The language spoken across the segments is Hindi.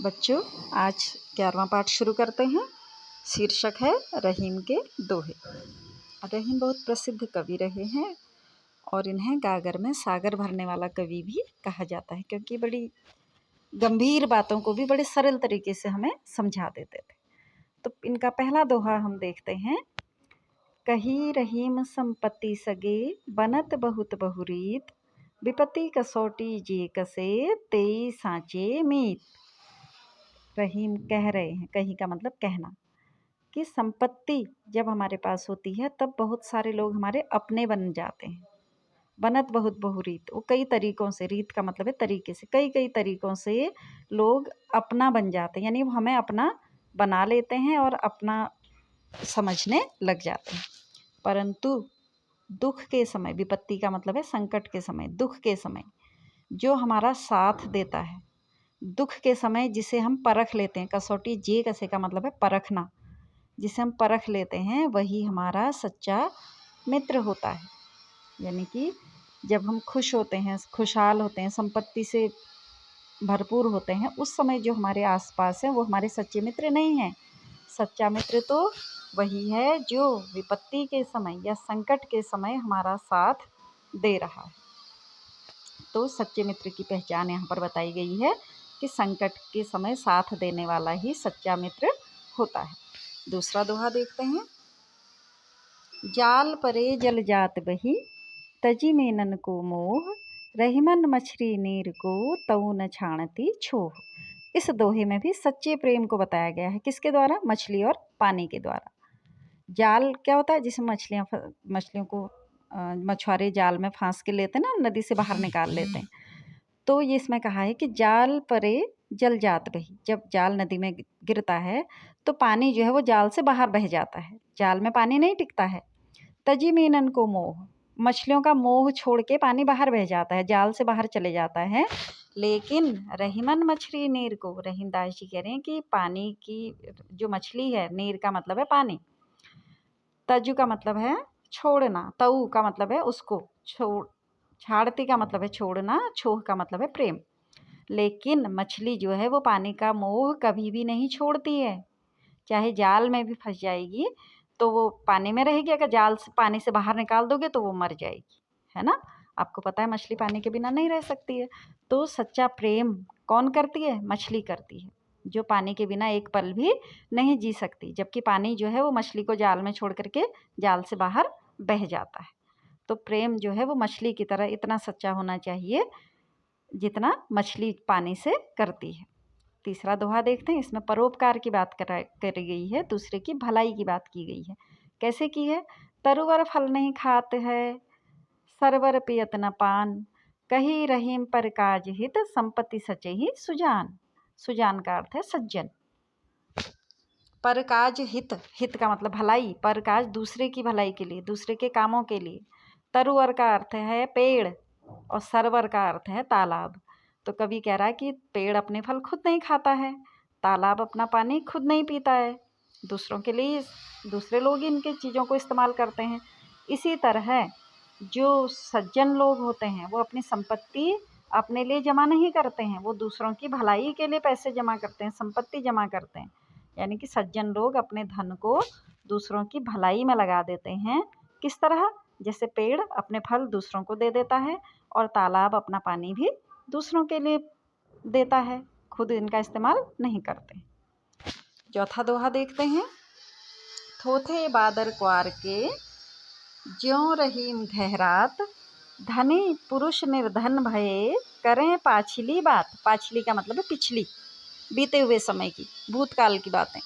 बच्चों, आज 11वां पाठ शुरू करते हैं। शीर्षक है रहीम के दोहे। रहीम बहुत प्रसिद्ध कवि रहे हैं और इन्हें गागर में सागर भरने वाला कवि भी कहा जाता है, क्योंकि बड़ी गंभीर बातों को भी बड़े सरल तरीके से हमें समझा देते थे। तो इनका पहला दोहा हम देखते हैं। कही रहीम संपत्ति सगे, बनत बहुत बहुरीत, विपत्ति कसौटी जे कसे, तेई सांचे मीत। रहीम कह रहे हैं, कही का मतलब कहना, कि संपत्ति जब हमारे पास होती है तब बहुत सारे लोग हमारे अपने बन जाते हैं। बनत बहुत बहुरीत, वो कई तरीकों से, रीत का मतलब है तरीके से, कई कई तरीकों से लोग अपना बन जाते हैं, यानी वो हमें अपना बना लेते हैं और अपना समझने लग जाते हैं। परंतु दुख के समय, विपत्ति का मतलब है संकट के समय, दुख के समय जो हमारा साथ देता है, दुख के समय जिसे हम परख लेते हैं, कसौटी जे कसे का मतलब है परखना, जिसे हम परख लेते हैं वही हमारा सच्चा मित्र होता है। यानी कि जब हम खुश होते हैं, खुशहाल होते हैं, संपत्ति से भरपूर होते हैं, उस समय जो हमारे आसपास हैं वो हमारे सच्चे मित्र नहीं हैं। सच्चा मित्र तो वही है जो विपत्ति के समय या संकट के समय हमारा साथ दे रहा है। तो सच्चे मित्र की पहचान यहाँ पर बताई गई है कि संकट के समय साथ देने वाला ही सच्चा मित्र होता है। दूसरा दोहा देखते हैं। जाल परे जल जात बही, तजी मेनन को मोह, रहीमन मछली नीर को, तऊ न छाणती छोह। इस दोहे में भी सच्चे प्रेम को बताया गया है। किसके द्वारा? मछली और पानी के द्वारा। जाल क्या होता है? जिसमें मछलियों को मछुआरे जाल में फांस के लेते हैं ना, नदी से बाहर निकाल लेते हैं। तो ये इसमें कहा है कि जाल परे जल जात बही, जब जाल नदी में गिरता है तो पानी जो है वो जाल से बाहर बह जाता है, जाल में पानी नहीं टिकता है। तजी मीनन को मोह, मछलियों का मोह छोड़ के पानी बाहर बह जाता है, जाल से बाहर चले जाता है। लेकिन रहीमन मछली नीर को, रहीम दास जी कह रहे हैं कि पानी की जो मछली है, नीर का मतलब है पानी, तजु का मतलब है छोड़ना, तऊ का मतलब है उसको छोड़, छाड़ती का मतलब है छोड़ना, छोह का मतलब है प्रेम। लेकिन मछली जो है वो पानी का मोह कभी भी नहीं छोड़ती है, चाहे जाल में भी फंस जाएगी तो वो पानी में रहेगी। अगर जाल से पानी से बाहर निकाल दोगे तो वो मर जाएगी, है ना। आपको पता है मछली पानी के बिना नहीं रह सकती है। तो सच्चा प्रेम कौन करती है? मछली करती है, जो पानी के बिना एक पल भी नहीं जी सकती, जबकि पानी जो है वो मछली को जाल में छोड़ करके जाल से बाहर बह जाता है। तो प्रेम जो है वो मछली की तरह इतना सच्चा होना चाहिए जितना मछली पानी से करती है। तीसरा दोहा देखते हैं। इसमें परोपकार की बात करी गई है, दूसरे की भलाई की बात की गई है। कैसे की है? तरुवर फल नहीं खात है, सरवर पियत न पान, कही रहीम पर काज हित, संपत्ति सचे ही सुजान। सुजान का अर्थ है सज्जन। परकाज हित, हित का मतलब भलाई, परकाज दूसरे की भलाई के लिए, दूसरे के कामों के लिए। तरुवर का अर्थ है पेड़ और सरवर का अर्थ है तालाब। तो कवि कह रहा है कि पेड़ अपने फल खुद नहीं खाता है, तालाब अपना पानी खुद नहीं पीता है, दूसरों के लिए दूसरे लोग इनके चीज़ों को इस्तेमाल करते हैं। इसी तरह जो सज्जन लोग होते हैं वो अपनी संपत्ति अपने लिए जमा नहीं करते हैं, वो दूसरों की भलाई के लिए पैसे जमा करते हैं, संपत्ति जमा करते हैं। यानी कि सज्जन लोग अपने धन को दूसरों की भलाई में लगा देते हैं। किस तरह? जैसे पेड़ अपने फल दूसरों को दे देता है और तालाब अपना पानी भी दूसरों के लिए देता है, खुद इनका इस्तेमाल नहीं करते। चौथा दोहा देखते हैं। थोथे बादर क्वार के, ज्यों रहीम गहरात, धनी पुरुष निर्धन भये, करें पाछली बात। पाछली का मतलब है पिछली, बीते हुए समय की, भूतकाल की बातें।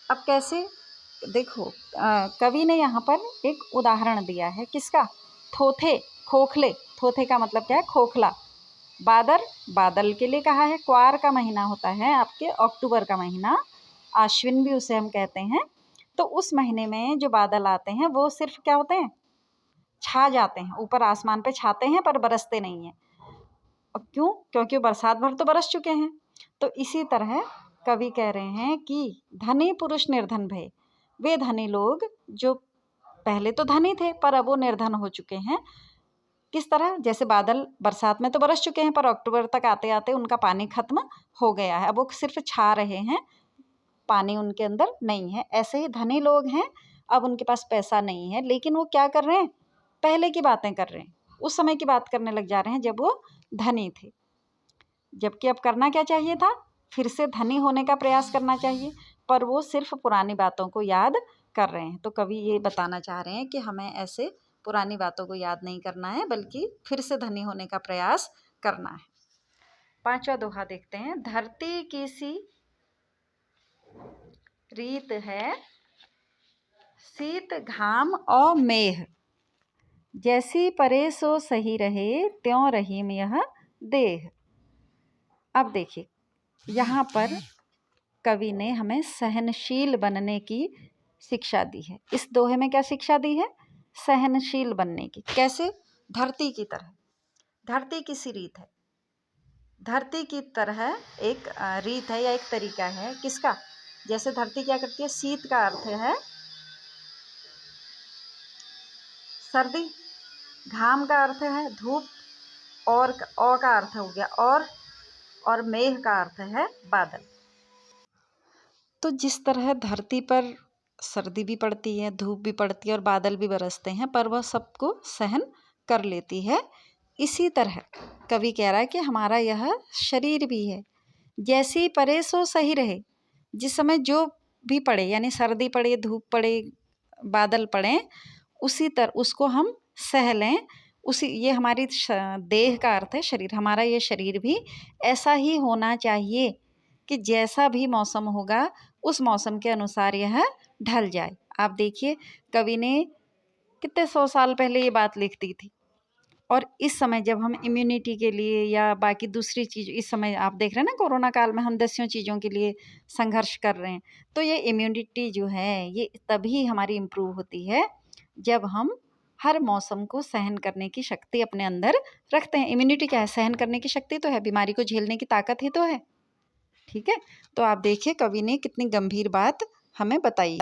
अब कैसे? देखो, कवि ने यहाँ पर एक उदाहरण दिया है। किसका? थोथे, खोखले। थोथे का मतलब क्या है? खोखला। बादर, बादल के लिए कहा है। क्वार का महीना होता है आपके अक्टूबर का महीना, आश्विन भी उसे हम कहते हैं। तो उस महीने में जो बादल आते हैं वो सिर्फ क्या होते हैं? छा जाते हैं, ऊपर आसमान पे छाते हैं पर बरसते नहीं हैं। और क्यों? क्योंकि बरसात भर तो बरस चुके हैं। तो इसी तरह कवि कह रहे हैं कि धनी पुरुष निर्धन भय, वे धनी लोग जो पहले तो धनी थे पर अब वो निर्धन हो चुके हैं। किस तरह? जैसे बादल बरसात में तो बरस चुके हैं पर अक्टूबर तक आते आते उनका पानी खत्म हो गया है, अब वो सिर्फ छा रहे हैं, पानी उनके अंदर नहीं है। ऐसे ही धनी लोग हैं, अब उनके पास पैसा नहीं है, लेकिन वो क्या कर रहे हैं? पहले की बातें कर रहे हैं, उस समय की बात करने लग जा रहे हैं जब वो धनी थे। जबकि अब करना क्या चाहिए था? फिर से धनी होने का प्रयास करना चाहिए, पर वो सिर्फ पुरानी बातों को याद कर रहे हैं। तो कवि ये बताना चाह रहे हैं कि हमें ऐसे पुरानी बातों को याद नहीं करना है, बल्कि फिर से धनी होने का प्रयास करना है। 5वां दोहा देखते हैं। धरती की सी रीत है, शीत घाम और मेघ, जैसी परे सो सही रहे, त्यों रहीम यह देह। अब देखिए, यहाँ पर कवि ने हमें सहनशील बनने की शिक्षा दी है। इस दोहे में क्या शिक्षा दी है? सहनशील बनने की। कैसे? धरती की तरह। धरती की सी रीत है, धरती की तरह एक रीत है या एक तरीका है। किसका? जैसे धरती क्या करती है? शीत का अर्थ है सर्दी, घाम का अर्थ है धूप, और का अर्थ हो गया और मेघ का अर्थ है बादल। तो जिस तरह धरती पर सर्दी भी पड़ती है, धूप भी पड़ती है और बादल भी बरसते हैं, पर वह सबको सहन कर लेती है, इसी तरह कवि कह रहा है कि हमारा यह शरीर भी है। जैसी परे सो सही रहे, जिस समय जो भी पड़े, यानी सर्दी पड़े, धूप पड़े, बादल पड़े, उसी तरह उसको हम सह लें। उसी ये हमारी देह का अर्थ है शरीर। हमारा ये शरीर भी ऐसा ही होना चाहिए कि जैसा भी मौसम होगा उस मौसम के अनुसार यह ढल जाए। आप देखिए, कवि ने कितने 100 साल पहले ये बात लिख दी थी, और इस समय जब हम इम्यूनिटी के लिए या बाकी दूसरी चीज़, इस समय आप देख रहे हैं ना, कोरोना काल में हम दसियों चीज़ों के लिए संघर्ष कर रहे हैं, तो ये इम्यूनिटी जो है ये तभी हमारी इम्प्रूव होती है जब हम हर मौसम को सहन करने की शक्ति अपने अंदर रखते हैं। इम्यूनिटी क्या है? सहन करने की शक्ति तो है, बीमारी को झेलने की ताकत ही तो है। ठीक है, तो आप देखिए कवि ने कितनी गंभीर बात हमें बताई।